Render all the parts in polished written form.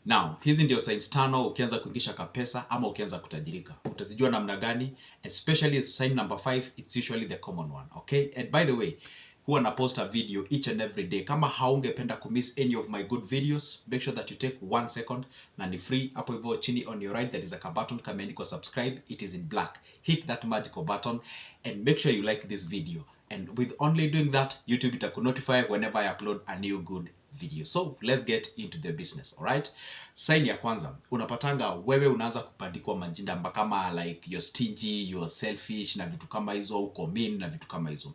Now, hizi ndio signs tano ukianza kuingisha pesa ama ukianza kutajirika. Utazijua namna gani? Especially sign number 5, it's usually the common one, okay? And by the way, huwa na post a video each and every day. Kama haungependa kumiss any of my good videos, make sure that you take 1 second na ni free. Hapo hivyo chini on your right there is a button kameandikwa subscribe. It is in black. Hit that magical button and make sure you like this video. And with only doing that, YouTube itakunotify whenever I upload a new good video. So let's get into the business, all right? Sign ya kwanza, unapatanga wewe unaanza kupandikwa majina kama like you're stingy, you're selfish na vitu kama hizo, uko mean na vitu kama hizo.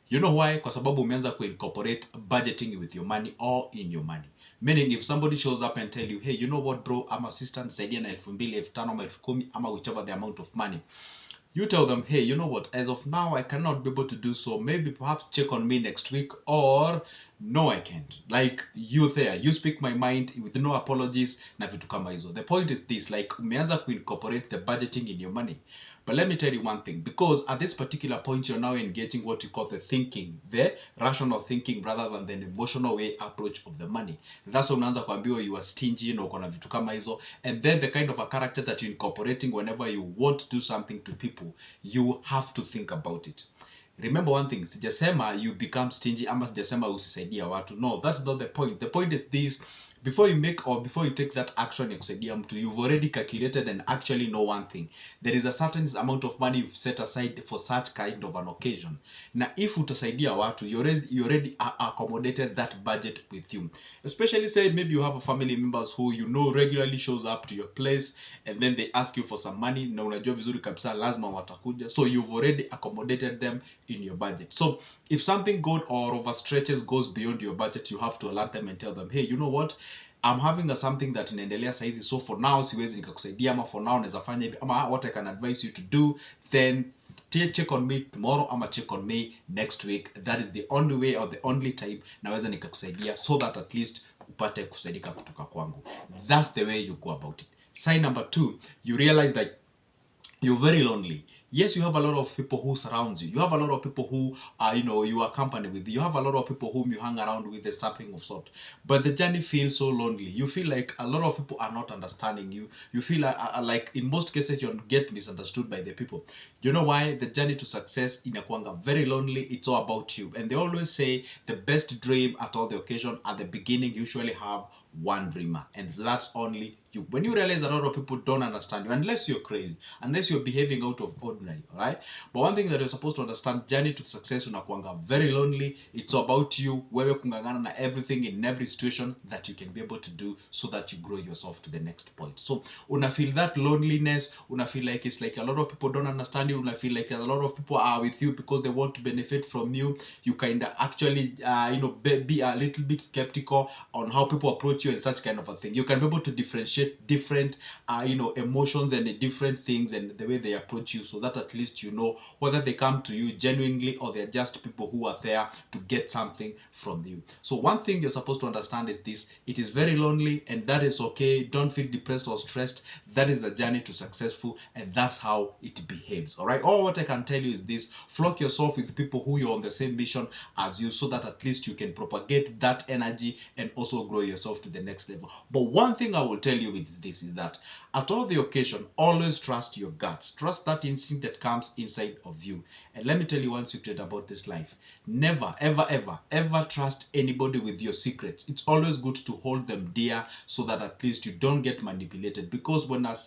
You know why? Kwa sababu umeanza incorporate budgeting with your money or in your money. Meaning if somebody shows up and tell you, hey, you know what bro, I'm assistant, nisaidia na 2,000, 5,000 ama 10,000 ama whichever the amount of money. You tell them, hey, you know what, as of now, I cannot be able to do so. Maybe perhaps check on me next week, or no, I can't. Like, you there, you speak my mind with no apologies, na vitu kama hizo. The point is this, like, umeanza incorporate the budgeting in your money. But let me tell you one thing, because at this particular point, you're now engaging what you call the thinking, the rational thinking rather than the emotional way approach of the money. That's when unaanza kuambiwa you are stingy, na uko na vitu kama hizo. And then the kind of a character that you're incorporating whenever you want to do something to people, you have to think about it. Remember one thing, sijasema you become stingy ama sijasema usisaidia watu. No, that's not the point. The point is this, before you make or before you take that action ya kusaidia mtu, you've already calculated and actually know one thing. There is a certain amount of money you've set aside for such kind of an occasion. Na if utasaidia watu, you already accommodated that budget with you. Especially say maybe you have family members who you know regularly shows up to your place and then they ask you for some money, na unajua vizuri kabisa lazima watakuja. So you've already accommodated them in your budget. So if something good or overstretches goes beyond your budget, you have to alert them and tell them, hey, you know what, I'm having something that inaendelea saizi, so for now siwezi nikakusaidia, ama for now naweza fanya hivi, ama what I can advise you to do, then check on me tomorrow ama check on me next week. That is the only way or the only time naweza nikakusaidia, so that at least upate kusaidika kutoka kwangu. That's the way you go about it. Sign number 2, you realize that you're very lonely. Yes, you have a lot of people who surround you. You have a lot of people who you accompany with. You have a lot of people whom you hang around with, or something of sort. But the journey feels so lonely. You feel like a lot of people are not understanding you. You feel like in most cases you get misunderstood by the people. You know why? The journey to success inakuanga very lonely. It's all about you. And they always say the best dream at all the occasion at the beginning usually have one dreamer, and that's only you. When you realize a lot of people don't understand you, unless you're crazy, unless you're behaving out of ordinary, right? But one thing that you're supposed to understand, journey to success unakuanga very lonely. It's about you, wewe kungangana na everything in every situation that you can be able to do, so that you grow yourself to the next point. So una feel that loneliness, una feel like it's like a lot of people don't understand you, una feel like a lot of people are with you because they want to benefit from you. You kind of actually be a little bit skeptical on how people approach you and such kind of a thing. You can be able to differentiate different emotions and different things and the way they approach you, so that at least you know whether they come to you genuinely or they're just people who are there to get something from you. So one thing you're supposed to understand is this: it is very lonely, and that is okay. Don't feel depressed or stressed. That is the journey to successful, and that's how it behaves. All right, all what I can tell you is this: flock yourself with people who you're on the same mission as you, so that at least you can propagate that energy and also grow yourself to the next level. But one thing I will tell you with this is that at all the occasion, always trust your guts. Trust that instinct that comes inside of you. And let me tell you one secret about this life: never ever ever ever trust anybody with your secrets. It's always good to hold them dear, so that at least you don't get manipulated. Because when an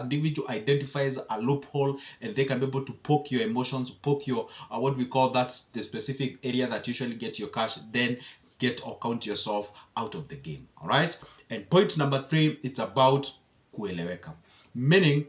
individual identifies a loophole and they can be able to poke your emotions, poke your what we call that the specific area that usually get your cash, then get or count yourself out of the game. All right. And point number 3, it's about kueleweka, meaning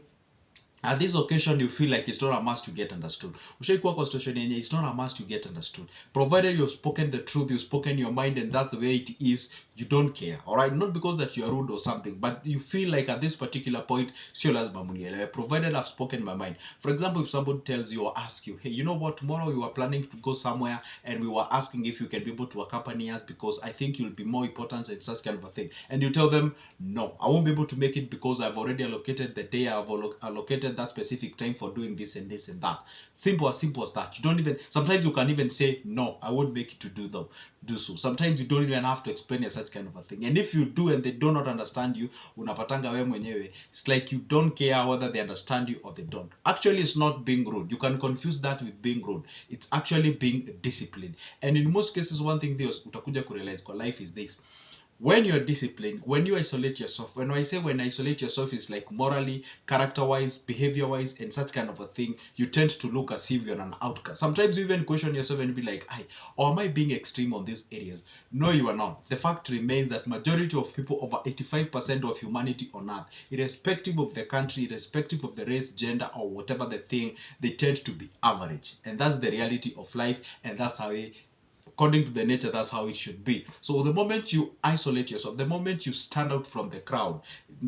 at this occasion you feel like it's not a must to get understood. Ushaikuwa kwa situation yenye it's not a must to get understood. Provided you've spoken the truth, you've spoken your mind, and that's the way it is, you don't care. All right, not because that you are rude or something, but you feel like at this particular point, sio lazima munielewe, provided I've spoken my mind. For example, if somebody tells you or asks you, hey, you know what, tomorrow we were planning to go somewhere and we were asking if you can be able to accompany us because I think you'll be more important and such kind of a thing, and you tell them, no, I won't be able to make it because I've already allocated the day, I've allocated allocated that specific time for doing this and this and that. Simple as that. You don't even, sometimes you can even say, no, I won't make it to do so. Sometimes you don't even have to explain such kind of a thing. And if you do and they do not understand you, unapatanga we mwenyewe, it's like you don't care whether they understand you or they don't. Actually, it's not being rude. You can confuse that with being rude. It's actually being disciplined. And in most cases, one thing utakuja kurealize kwa life is this: when you're disciplined, when you isolate yourself, when I say when isolate yourself is like morally, character-wise, behavior-wise, and such kind of a thing, you tend to look as if you're an outcast. Sometimes you even question yourself and be like, or am I being extreme on these areas? No, you are not. The fact remains that majority of people, over 85% of humanity on earth, irrespective of the country, irrespective of the race, gender, or whatever the thing, they tend to be average. And that's the reality of life, and that's how according to the nature, that's how it should be. So the moment you isolate yourself, the moment you stand out from the crowd,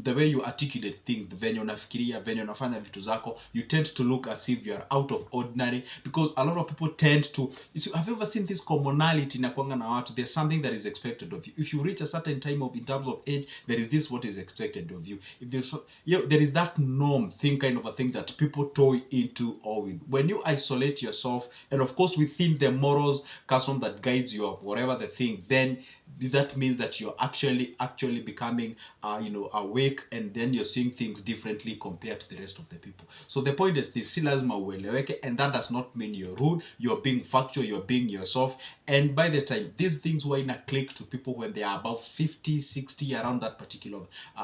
the way you articulate things, the venye unafikiria, venye unafanya vitu zako, you tend to look as if you are out of ordinary, because a lot of people tend to, have you ever seen this commonality na kwanga na watu? There's something that is expected of you. If you reach a certain time in terms of age, there is this what is expected of you. If there's, there is that norm thing, kind of a thing that people toy into or with. When you isolate yourself, and of course within the morals, custom that guides you, or whatever the thing, then that means that you're actually becoming awake, and then you're seeing things differently compared to the rest of the people. So the point is this: si lazima ueleweke, and that does not mean you're rude. You're being factual, you're being yourself. And by the time these things were in a click to people when they are about 50, 60, around that particular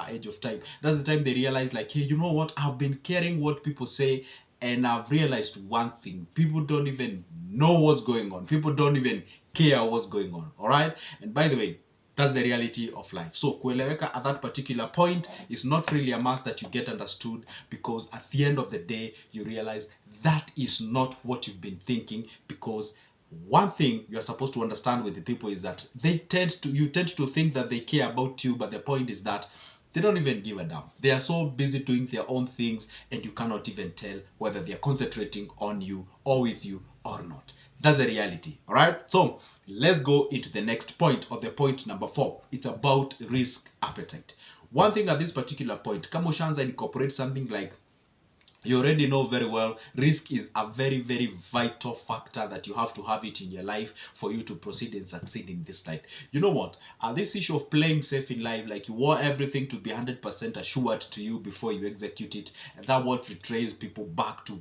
age of time, that's the time they realize, like, hey, you know what, I've been caring what people say, and I've realized one thing: people don't even know what's going on. People don't even care what's going on. All right. And by the way, that's the reality of life. So kueleweka at that particular point is not really a must that you get understood, because at the end of the day, you realize that is not what you've been thinking. Because one thing you're supposed to understand with the people is that you tend to think that they care about you, but the point is that they don't even give a damn. They are so busy doing their own things, and you cannot even tell whether they are concentrating on you or with you or not. That's the reality. All right. So let's go into the next point, or the point number 4. It's about risk appetite. One thing at this particular point, kama ushaanza incorporate something like, you already know very well, risk is a very, very vital factor that you have to have it in your life for you to proceed and succeed in this life. You know what? This issue of playing safe in life, like you want everything to be 100% assured to you before you execute it, and that what betrays people back to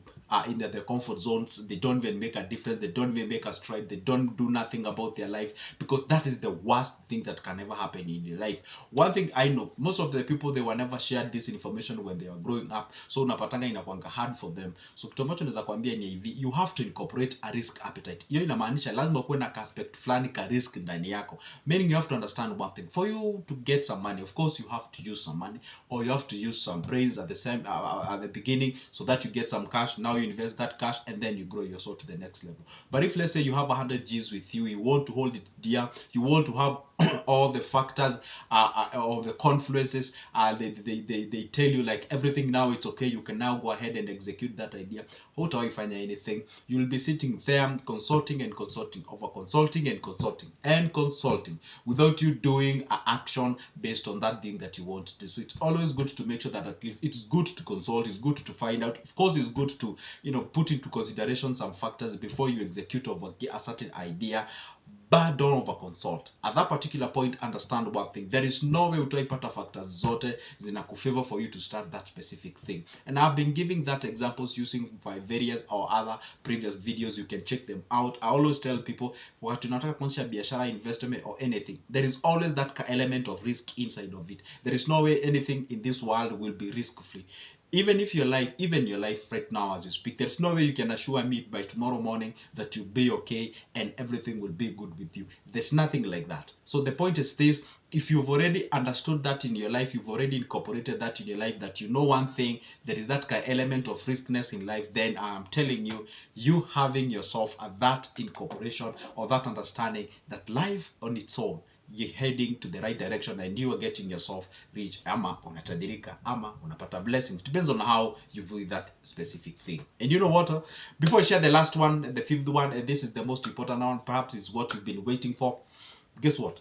in their comfort zones. They don't even make a difference. They don't even make a stride. They don't do nothing about their life, because that is the worst thing that can ever happen in your life. One thing I know, most of the people, they were never shared this information when they were growing up, so unapatanga inakuanga hard for them. So kitu ambacho naweza kuambia ni hivi: you have to incorporate a risk appetite. Hiyo inamaanisha lazima kuwe na aspect fulani ka risk ndani yako, meaning you have to understand one thing. For you to get some money, of course you have to use some money, or you have to use some brains at the beginning, so that you get some cash. Now you invest that cash, and then you grow yourself to the next level. But if, let's say, you have 100 G's with you, you want to hold it dear, you want to have all the factors, all the confluences, they tell you like everything now it's okay, you can now go ahead and execute that idea. Hautawafanya anything. You'll be sitting there consulting and consulting, over consulting and consulting and consulting, without you doing an action based on that thing that you want to do. So it's always good to make sure that at least it's good to consult, it's good to find out. Of course, it's good to put into consideration some factors before you execute over a certain idea, but don't over consult. At that particular point, understand one thing: there is no way utaipata factors zote zinakufavor for you to start that specific thing. And I've been giving that examples using various or other previous videos. You can check them out. I always tell people, wakati unataka kuanzisha biashara, investment or anything, there is always that element of risk inside of it. There is no way anything in this world will be risk free. Even your life right now as you speak, there's no way you can assure me by tomorrow morning that you'll be okay and everything will be good with you. There's nothing like that. So the point is this: if you've already understood that in your life, you've already incorporated that in your life, that you know one thing, there is that element of riskiness in life, then I'm telling you, you having yourself at that incorporation or that understanding that life on its own, you're heading to the right direction, and you are getting yourself rich, ama unatajirika, ama unapata blessings. Depends on how you view that specific thing. And you know what? Before I share the last one, the 5th one, and this is the most important one, perhaps is what you've been waiting for. Guess what?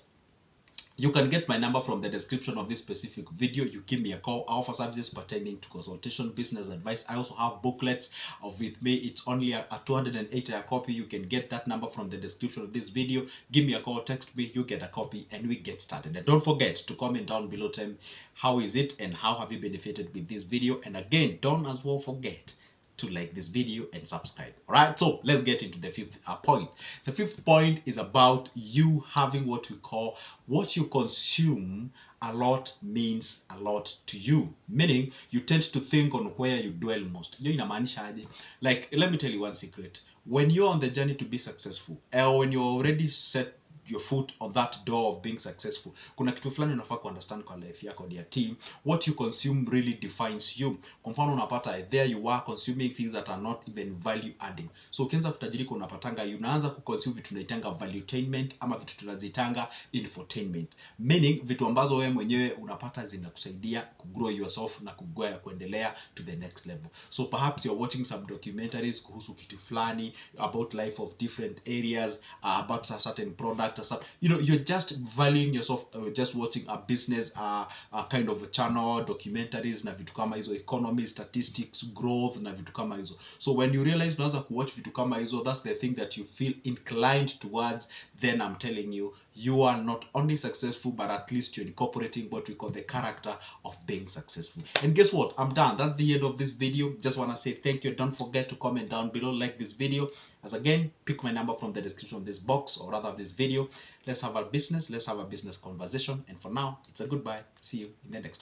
You can get my number from the description of this specific video. You give me a call. I offer services pertaining to consultation, business advice. I also have booklets of with me. It's only a 280 a copy. You can get that number from the description of this video. Give me a call, text me, you get a copy, and we get started. And don't forget to comment down below, tell me how is it and how have you benefited with this video. And again, don't as well forget to like this video and subscribe. All right, so let's get into the fifth point. The fifth point is about you having what we call what you consume a lot means a lot to you, meaning you tend to think on where you dwell most. Hiyo inamaanisha aje? Like, let me tell you one secret. When you're on the journey to be successful, or when you're already set your foot on that door of being successful, kuna kitu fulani unafaa ku understand kwa life yako ya team. What you consume really defines you. Kwa mfano unapata there you are consuming things that are not even value adding. So ukianza kutajirika unapatanga unaanza ku consume vitu tunaitanga valuetainment ama vitu tunazitanga infotainment, meaning vitu ambazo wewe mwenyewe unapata zinakusaidia ku grow yourself na kuendelea to the next level. So perhaps you're watching some documentaries kuhusu kitu fulani about life of different areas, about a certain product, you know, you're just valuing yourself, just watching a business kind of a channel, documentaries na vitu kama hizo, economy, statistics, growth na vitu kama hizo. So when you realize unaanza kuwatch vitu kama hizo, that's the thing that you feel inclined towards, then I'm telling you, you are not only successful, but at least you're incorporating what we call the character of being successful. And guess what? I'm done. That's the end of this video. Just want to say thank you. Don't forget to comment down below, like this video. As again, pick my number from the description of this box, or rather this video. Let's have a business conversation. And for now, it's a goodbye. See you in the next one.